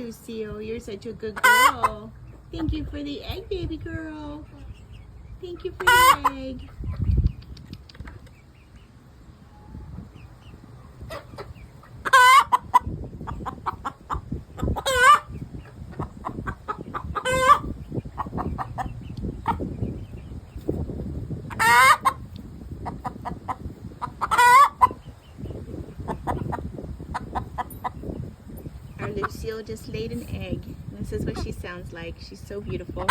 Lucille. You're such a good girl. Thank you for the egg, baby girl. Thank you for the egg. Our Lucille just laid an egg. This is what she sounds like. She's so beautiful.